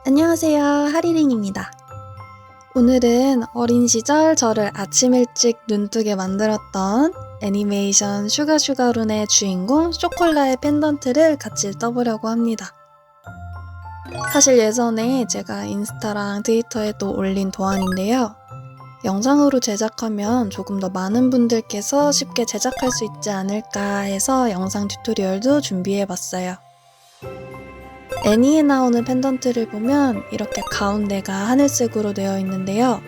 안녕하세요. 하리링입니다. 오늘은 어린 시절 저를 아침 일찍 눈뜨게 만들었던 애니메이션 슈가슈가룬의 주인공 쇼콜라의 펜던트를 같이 떠보려고 합니다. 사실 예전에 제가 인스타랑 트위터에도 올린 도안인데요. 영상으로 제작하면 조금 더 많은 분들께서 쉽게 제작할 수 있지 않을까 해서 영상 튜토리얼도 준비해봤어요. 애니에 나오는 펜던트를 보면 이렇게 가운데가 하늘색으로 되어 있는데요.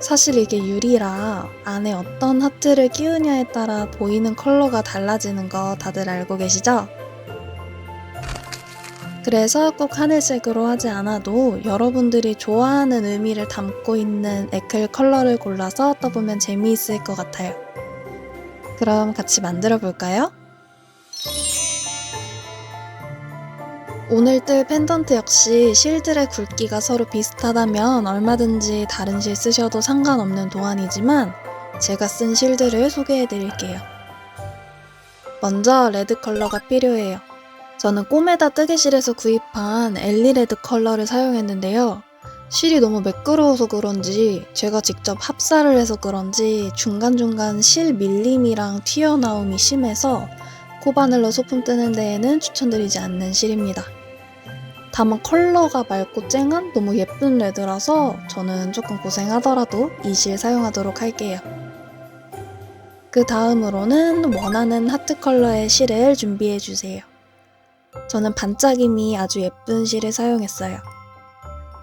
사실 이게 유리라 안에 어떤 하트를 끼우냐에 따라 보이는 컬러가 달라지는 거 다들 알고 계시죠? 그래서 꼭 하늘색으로 하지 않아도 여러분들이 좋아하는 의미를 담고 있는 애클 컬러를 골라서 떠보면 재미있을 것 같아요. 그럼 같이 만들어 볼까요? 오늘 뜰 펜던트 역시 실들의 굵기가 서로 비슷하다면 얼마든지 다른 실 쓰셔도 상관없는 도안이지만 제가 쓴 실들을 소개해 드릴게요. 먼저 레드 컬러가 필요해요. 저는 꼬메다 뜨개실에서 구입한 엘리레드 컬러를 사용했는데요. 실이 너무 매끄러워서 그런지 제가 직접 합사를 해서 그런지 중간중간 실 밀림이랑 튀어나옴이 심해서 코바늘로 소품 뜨는 데에는 추천드리지 않는 실입니다. 다만 컬러가 맑고 쨍한 너무 예쁜 레드라서 저는 조금 고생하더라도 이 실 사용하도록 할게요. 그 다음으로는 원하는 하트 컬러의 실을 준비해주세요. 저는 반짝임이 아주 예쁜 실을 사용했어요.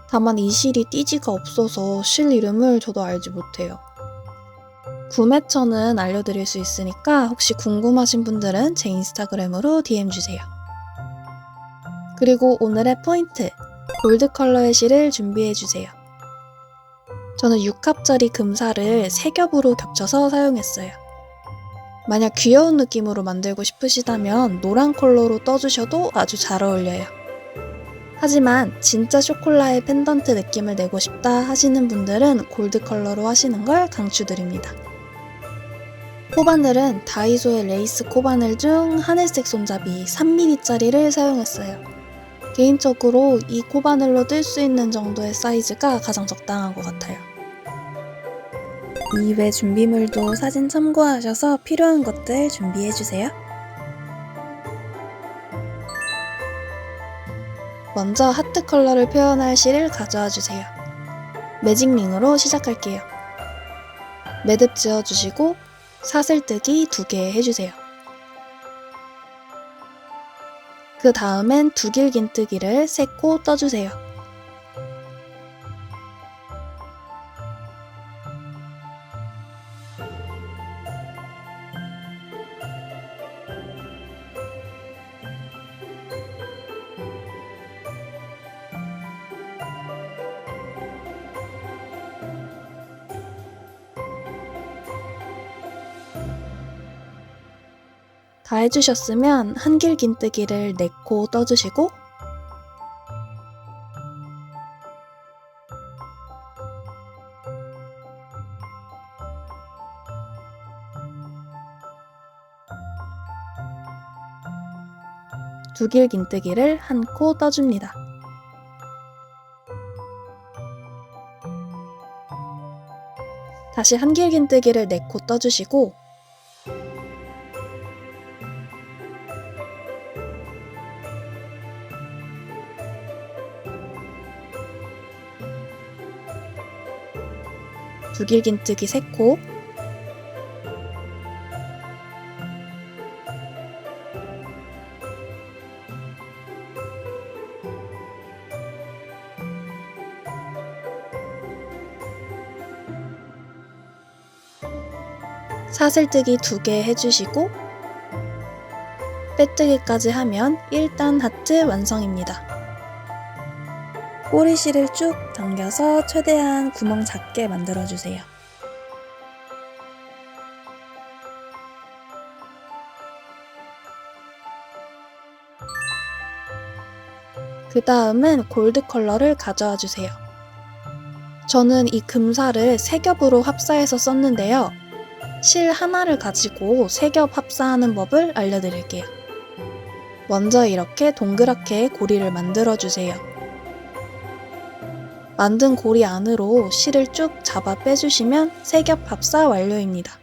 다만 이 실이 띠지가 없어서 실 이름을 저도 알지 못해요. 구매처는 알려드릴 수 있으니까 혹시 궁금하신 분들은 제 인스타그램으로 DM 주세요. 그리고 오늘의 포인트, 골드 컬러의 실을 준비해주세요. 저는 6합짜리 금살을 3겹으로 겹쳐서 사용했어요. 만약 귀여운 느낌으로 만들고 싶으시다면 노란 컬러로 떠주셔도 아주 잘 어울려요. 하지만 진짜 쇼콜라의 펜던트 느낌을 내고 싶다 하시는 분들은 골드 컬러로 하시는 걸 강추드립니다. 코바늘은 다이소의 레이스 코바늘 중 하늘색 손잡이 3mm짜리를 사용했어요. 개인적으로 이 코바늘로 뜰 수 있는 정도의 사이즈가 가장 적당한 것 같아요. 이외 준비물도 사진 참고하셔서 필요한 것들 준비해주세요. 먼저 하트 컬러를 표현할 실을 가져와 주세요. 매직링으로 시작할게요. 매듭 지어주시고 사슬뜨기 2개 해주세요. 그 다음엔 두길긴뜨기를 3코 떠주세요. 다 해주셨으면 한길긴뜨기를 4코 떠주시고 두길긴뜨기를 1코 떠줍니다. 다시 한길긴뜨기를 4코 떠주시고 두길긴뜨기 3코 사슬뜨기 2개 해주시고 빼뜨기까지 하면 1단 하트 완성입니다. 꼬리실을 쭉 당겨서 최대한 구멍 작게 만들어주세요. 그 다음은 골드 컬러를 가져와 주세요. 저는 이 금살을 3겹으로 합사해서 썼는데요. 실 하나를 가지고 3겹 합사하는 법을 알려드릴게요. 먼저 이렇게 동그랗게 고리를 만들어주세요. 만든 고리 안으로 실을 쭉 잡아 빼주시면 세 겹 합사 완료입니다.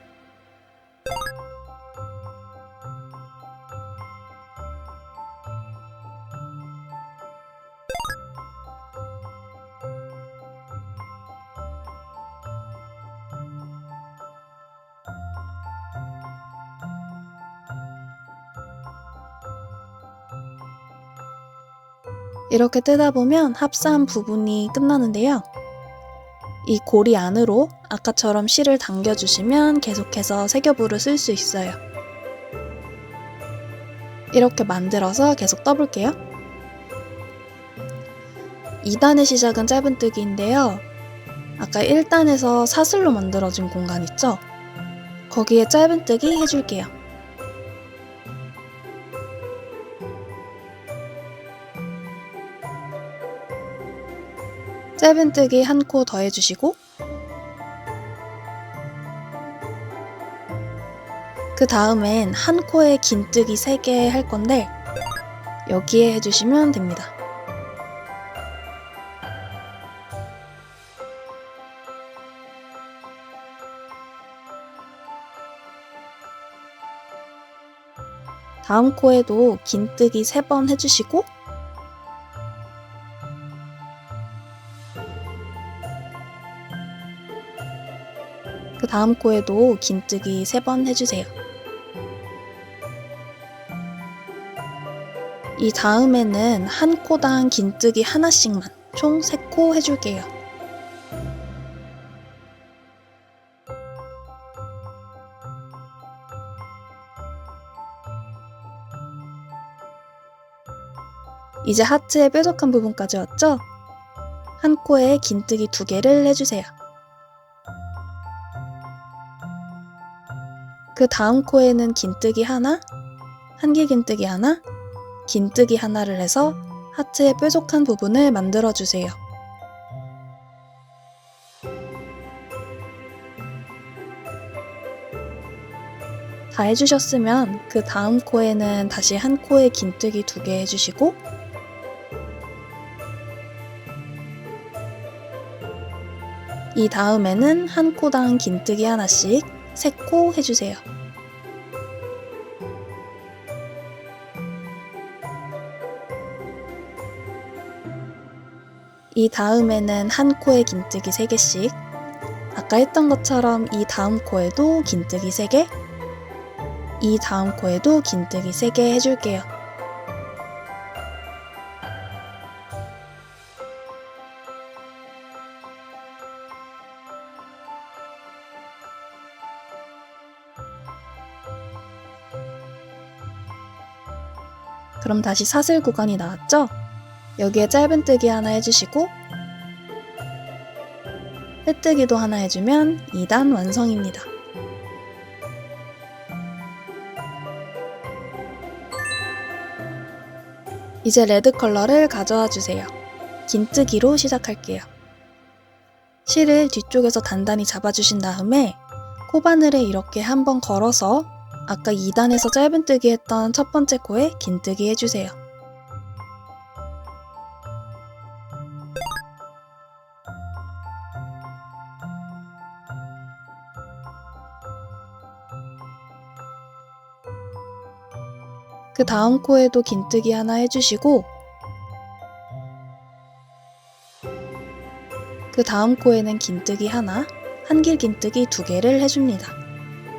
이렇게 뜯다 보면 합사한 부분이 끝나는데요. 이 고리 안으로 아까처럼 실을 당겨주시면 계속해서 세겹으로 쓸 수 있어요. 이렇게 만들어서 계속 떠볼게요. 2단의 시작은 짧은뜨기인데요. 아까 1단에서 사슬로 만들어진 공간 있죠? 거기에 짧은뜨기 해줄게요. 짧은뜨기 한 코 더 해주시고 그 다음엔 한 코에 긴뜨기 3개 할 건데 여기에 해주시면 됩니다. 다음 코에도 긴뜨기 3번 해주시고 그 다음 코에도 긴뜨기 3번 해주세요. 이 다음에는 한 코당 긴뜨기 하나씩만 총 3코 해줄게요. 이제 하트의 뾰족한 부분까지 왔죠? 한 코에 긴뜨기 2개를 해주세요. 그 다음 코에는 긴뜨기 하나, 한길 긴뜨기 하나, 긴뜨기 하나를 해서 하트의 뾰족한 부분을 만들어주세요. 다 해주셨으면 그 다음 코에는 다시 한 코에 긴뜨기 2개 해주시고 이 다음에는 한 코당 긴뜨기 하나씩 3코 해주세요. 이 다음에는 한 코에 긴뜨기 3개씩 아까 했던 것처럼 이 다음 코에도 긴뜨기 3개 이 다음 코에도 긴뜨기 3개 해줄게요. 그럼 다시 사슬 구간이 나왔죠? 여기에 짧은뜨기 하나 해주시고 빼뜨기도 하나 해주면 2단 완성입니다. 이제 레드 컬러를 가져와 주세요. 긴뜨기로 시작할게요. 실을 뒤쪽에서 단단히 잡아주신 다음에 코바늘에 이렇게 한번 걸어서 아까 2단에서 짧은뜨기 했던 첫 번째 코에 긴뜨기 해주세요. 그 다음 코에도 긴뜨기 하나 해주시고 그 다음 코에는 긴뜨기 하나, 한길 긴뜨기 2개를 해줍니다.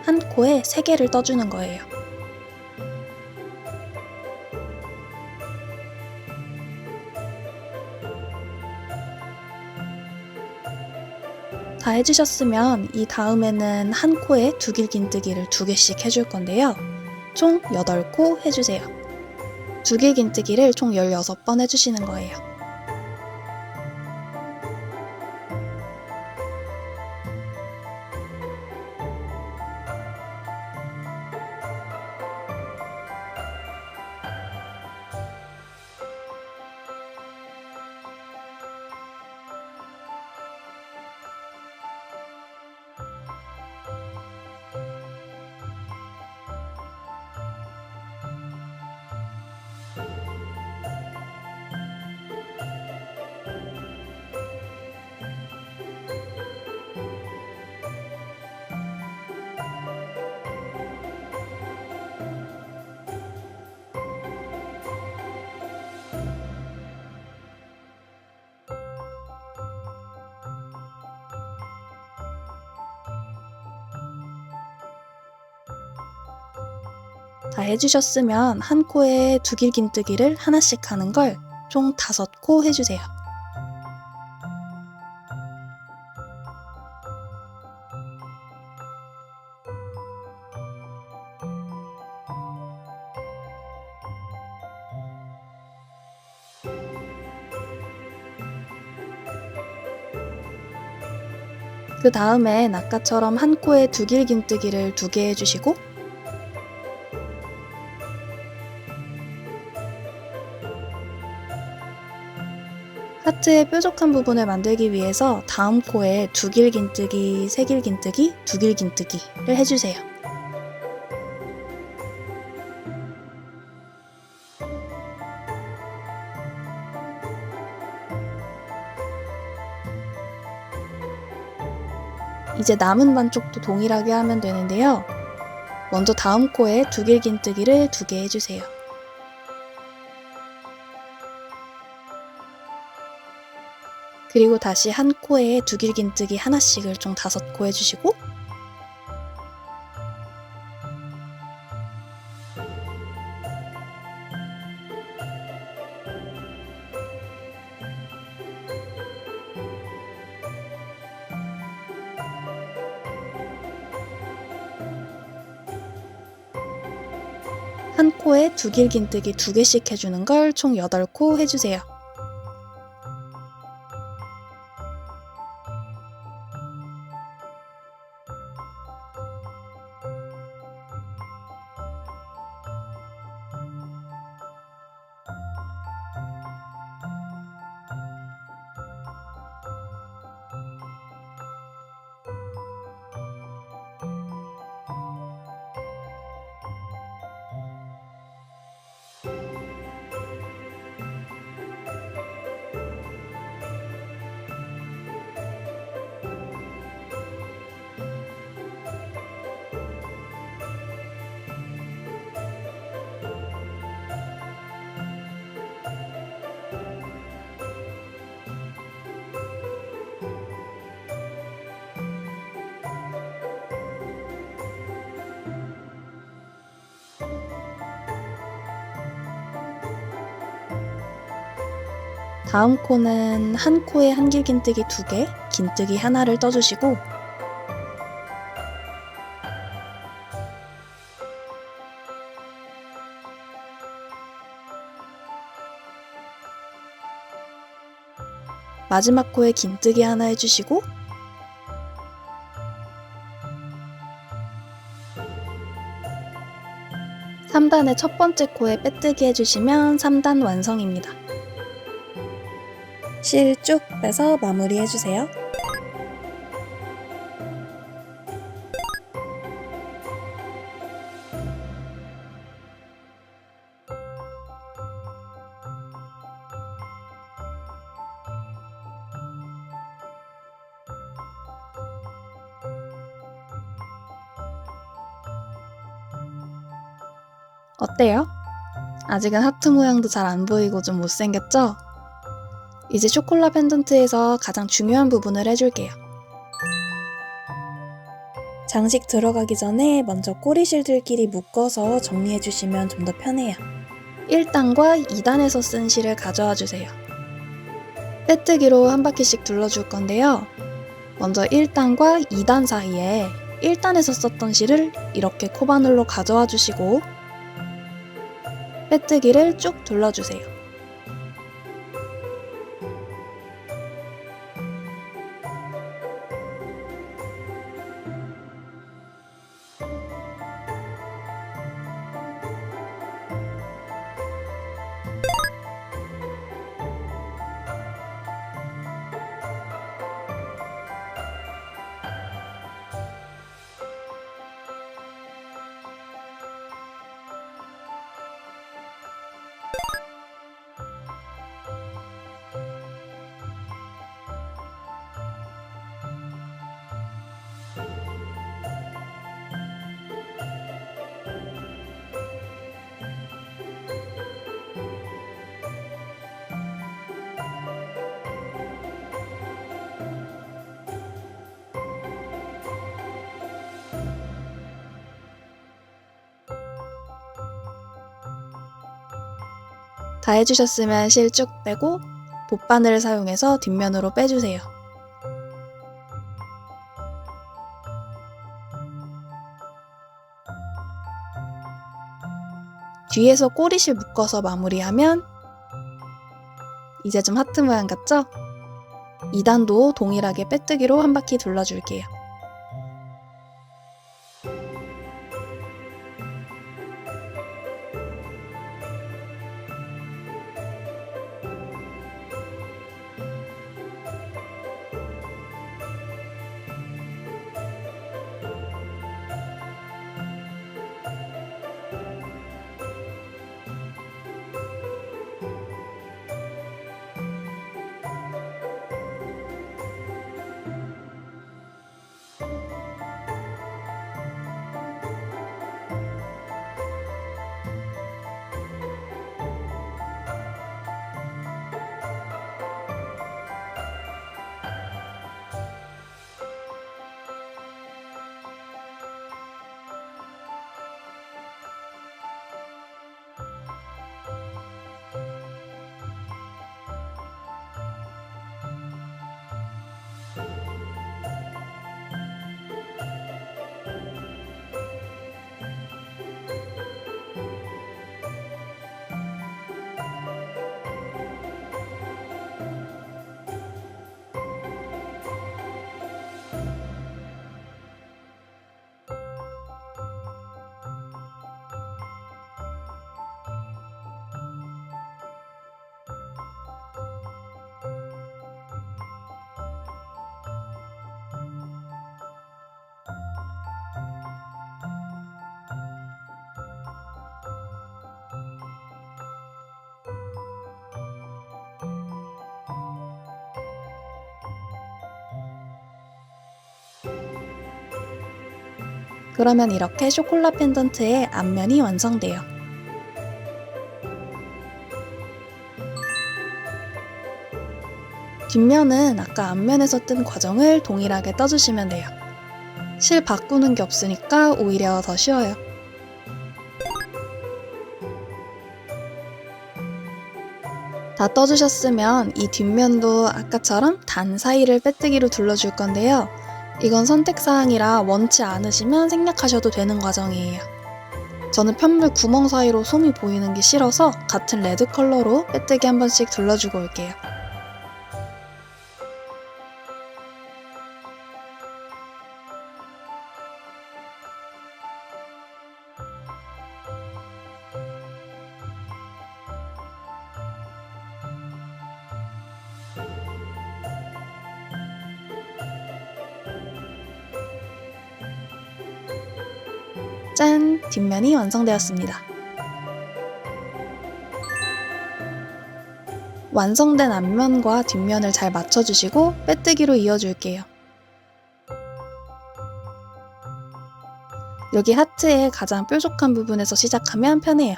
한 코에 3개를 떠주는 거예요. 다 해주셨으면 이 다음에는 한 코에 두길 긴뜨기를 2개씩 해줄 건데요. 총 8코 해주세요. 두길 긴뜨기를 총 16번 해주시는 거예요. 다 해주셨으면 한 코에 두길긴뜨기를 하나씩 하는 걸 총 5코 해주세요. 그 다음엔 아까처럼 한 코에 두길긴뜨기를 2개 해주시고 하트의 뾰족한 부분을 만들기 위해서 다음 코에 두길긴뜨기, 세길긴뜨기, 두길긴뜨기를 해주세요. 이제 남은 반쪽도 동일하게 하면 되는데요. 먼저 다음 코에 두길긴뜨기를 2개 해주세요. 그리고 다시 한 코에 두길긴뜨기 하나씩을 총 5코 해주시고 한 코에 두길긴뜨기 2개씩 해주는 걸 총 8코 해주세요. 다음 코는 한 코에 한길긴뜨기 2개, 긴뜨기 하나를 떠주시고 마지막 코에 긴뜨기 하나 해주시고 3단의 첫 번째 코에 빼뜨기 해주시면 3단 완성입니다. 실 쭉 빼서 마무리 해주세요. 어때요? 아직은 하트 모양도 잘 안 보이고 좀 못생겼죠? 이제 쇼콜라 펜던트에서 가장 중요한 부분을 해줄게요. 장식 들어가기 전에 먼저 꼬리실들끼리 묶어서 정리해주시면 좀 더 편해요. 1단과 2단에서 쓴 실을 가져와 주세요. 빼뜨기로 한 바퀴씩 둘러줄 건데요. 먼저 1단과 2단 사이에 1단에서 썼던 실을 이렇게 코바늘로 가져와 주시고 빼뜨기를 쭉 둘러주세요. 다 해주셨으면 실 쭉 빼고 봇바늘을 사용해서 뒷면으로 빼주세요. 뒤에서 꼬리실 묶어서 마무리하면 이제 좀 하트 모양 같죠? 2단도 동일하게 빼뜨기로 한 바퀴 둘러줄게요. 그러면 이렇게 쇼콜라 펜던트의 앞면이 완성돼요. 뒷면은 아까 앞면에서 뜬 과정을 동일하게 떠주시면 돼요. 실 바꾸는 게 없으니까 오히려 더 쉬워요. 다 떠주셨으면 이 뒷면도 아까처럼 단 사이를 빼뜨기로 둘러줄 건데요. 이건 선택사항이라 원치 않으시면 생략하셔도 되는 과정이에요. 저는 편물 구멍 사이로 솜이 보이는 게 싫어서 같은 레드 컬러로 빼뜨기 한 번씩 둘러주고 올게요. 짠! 뒷면이 완성되었습니다. 완성된 앞면과 뒷면을 잘 맞춰주시고 빼뜨기로 이어줄게요. 여기 하트의 가장 뾰족한 부분에서 시작하면 편해요.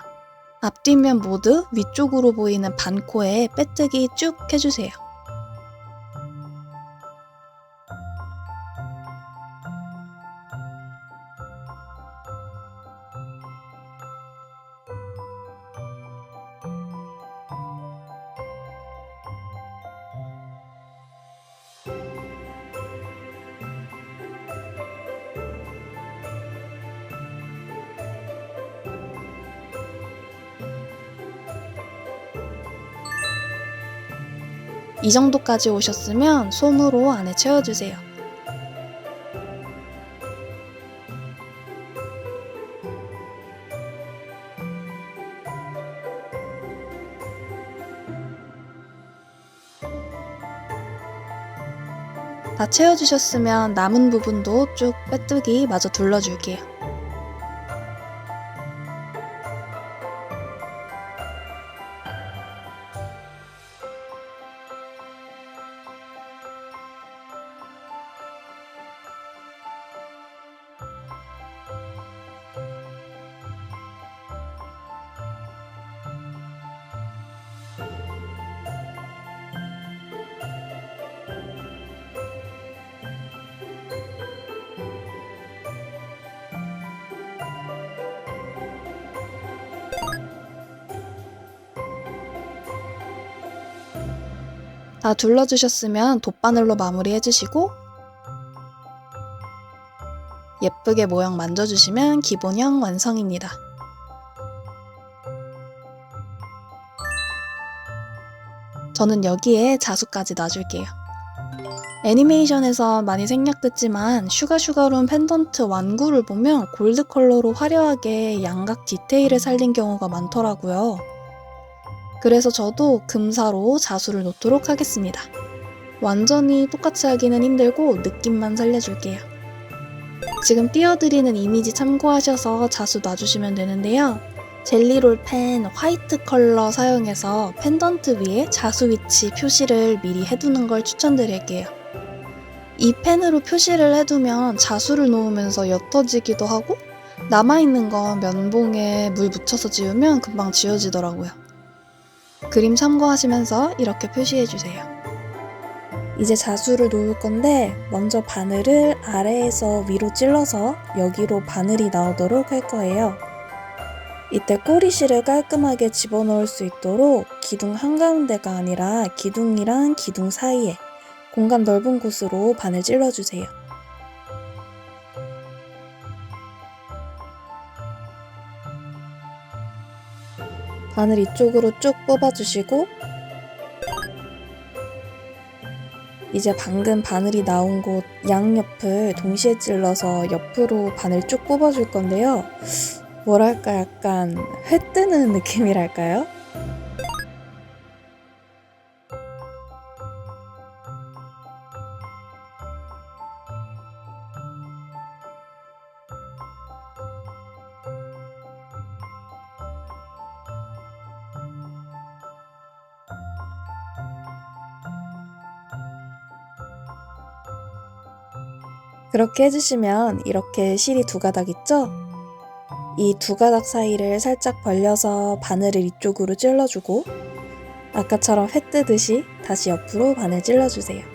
앞뒷면 모두 위쪽으로 보이는 반코에 빼뜨기 쭉 해주세요. 이 정도까지 오셨으면 솜으로 안에 채워주세요. 다 채워주셨으면 남은 부분도 쭉 빼뜨기 마저 둘러줄게요. 다 둘러주셨으면 돗바늘로 마무리해주시고 예쁘게 모형 만져주시면 기본형 완성입니다. 저는 여기에 자수까지 놔줄게요. 애니메이션에서 많이 생략됐지만 슈가룸 펜던트 완구를 보면 골드 컬러로 화려하게 양각 디테일을 살린 경우가 많더라고요. 그래서 저도 금사로 자수를 놓도록 하겠습니다. 완전히 똑같이 하기는 힘들고 느낌만 살려줄게요. 지금 띄워드리는 이미지 참고하셔서 자수 놔주시면 되는데요. 젤리롤 펜 화이트 컬러 사용해서 펜던트 위에 자수 위치 표시를 미리 해두는 걸 추천드릴게요. 이 펜으로 표시를 해두면 자수를 놓으면서 옅어지기도 하고 남아있는 건 면봉에 물 묻혀서 지우면 금방 지워지더라고요. 그림 참고하시면서 이렇게 표시해주세요. 이제 자수를 놓을 건데 먼저 바늘을 아래에서 위로 찔러서 여기로 바늘이 나오도록 할 거예요. 이때 꼬리실을 깔끔하게 집어넣을 수 있도록 기둥 한가운데가 아니라 기둥이랑 기둥 사이에 공간 넓은 곳으로 바늘 찔러주세요. 바늘 이쪽으로 쭉 뽑아주시고 이제 방금 바늘이 나온 곳 양옆을 동시에 찔러서 옆으로 바늘 쭉 뽑아줄 건데요. 뭐랄까 약간 회 뜨는 느낌이랄까요? 그렇게 해주시면 이렇게 실이 두 가닥 있죠? 이 두 가닥 사이를 살짝 벌려서 바늘을 이쪽으로 찔러주고 아까처럼 회 뜨듯이 다시 옆으로 바늘 찔러주세요.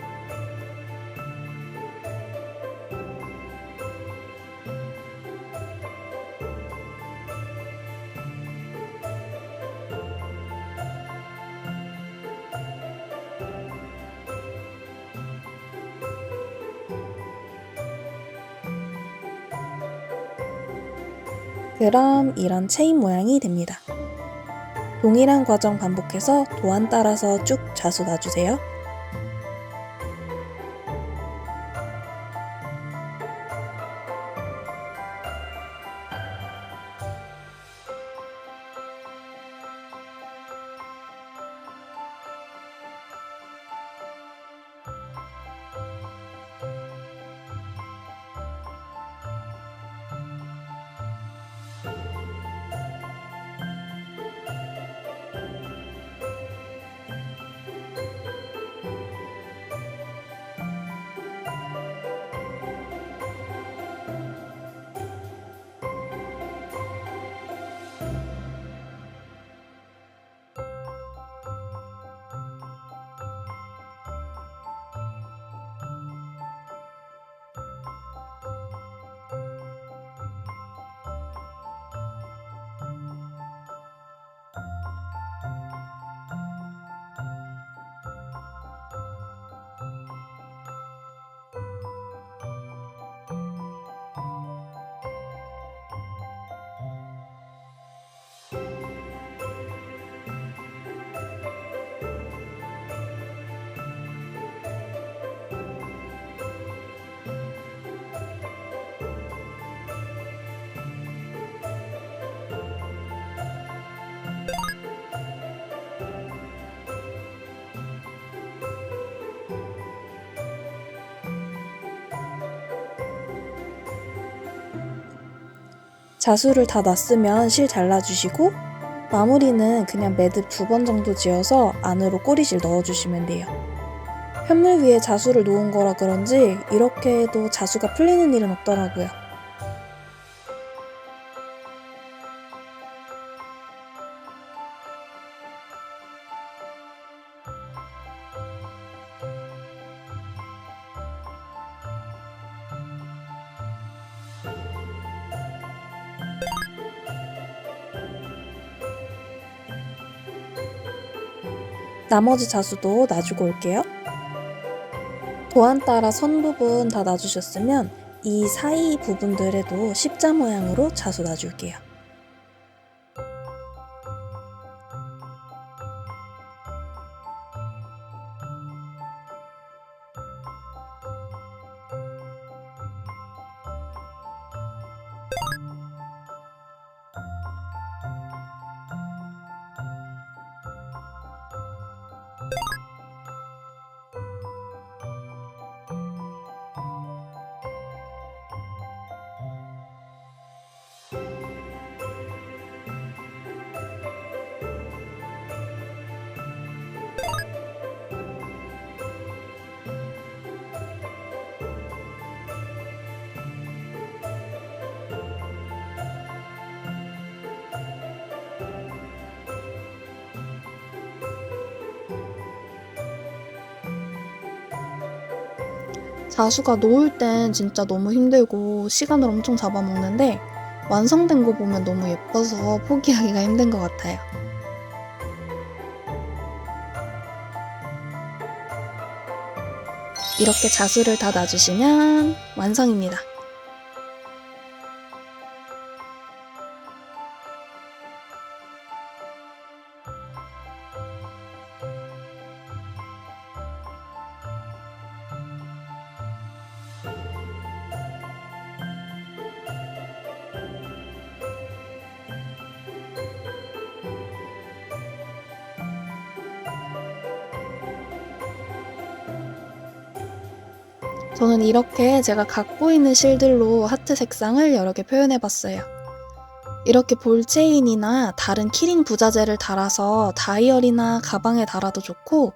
그럼 이런 체인 모양이 됩니다. 동일한 과정 반복해서 도안 따라서 쭉 자수 놔주세요. 자수를 다 놨으면 실 잘라주시고 마무리는 그냥 매듭 2번 정도 지어서 안으로 꼬리실 넣어주시면 돼요. 현물 위에 자수를 놓은 거라 그런지 이렇게 해도 자수가 풀리는 일은 없더라고요. 나머지 자수도 놔주고 올게요. 도안 따라 선 부분 다 놔주셨으면 이 사이 부분들에도 십자 모양으로 자수 놔줄게요. 자수가 놓을 땐 진짜 너무 힘들고 시간을 엄청 잡아먹는데 완성된 거 보면 너무 예뻐서 포기하기가 힘든 것 같아요. 이렇게 자수를 다 놔주시면 완성입니다. 저는 이렇게 제가 갖고 있는 실들로 하트 색상을 여러 개 표현해봤어요. 이렇게 볼체인이나 다른 키링 부자재를 달아서 다이어리나 가방에 달아도 좋고,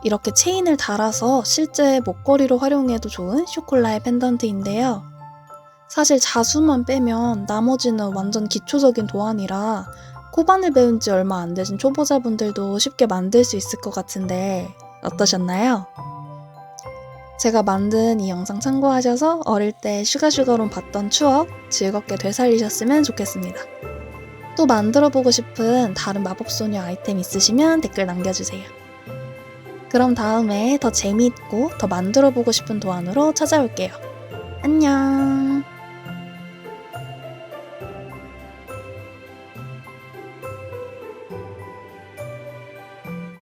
이렇게 체인을 달아서 실제 목걸이로 활용해도 좋은 쇼콜라의 펜던트인데요. 사실 자수만 빼면 나머지는 완전 기초적인 도안이라 코바늘 배운 지 얼마 안 되신 초보자분들도 쉽게 만들 수 있을 것 같은데 어떠셨나요? 제가 만든 이 영상 참고하셔서 어릴 때 슈가슈가론 봤던 추억 즐겁게 되살리셨으면 좋겠습니다. 또 만들어보고 싶은 다른 마법소녀 아이템 있으시면 댓글 남겨주세요. 그럼 다음에 더 재미있고 더 만들어보고 싶은 도안으로 찾아올게요. 안녕!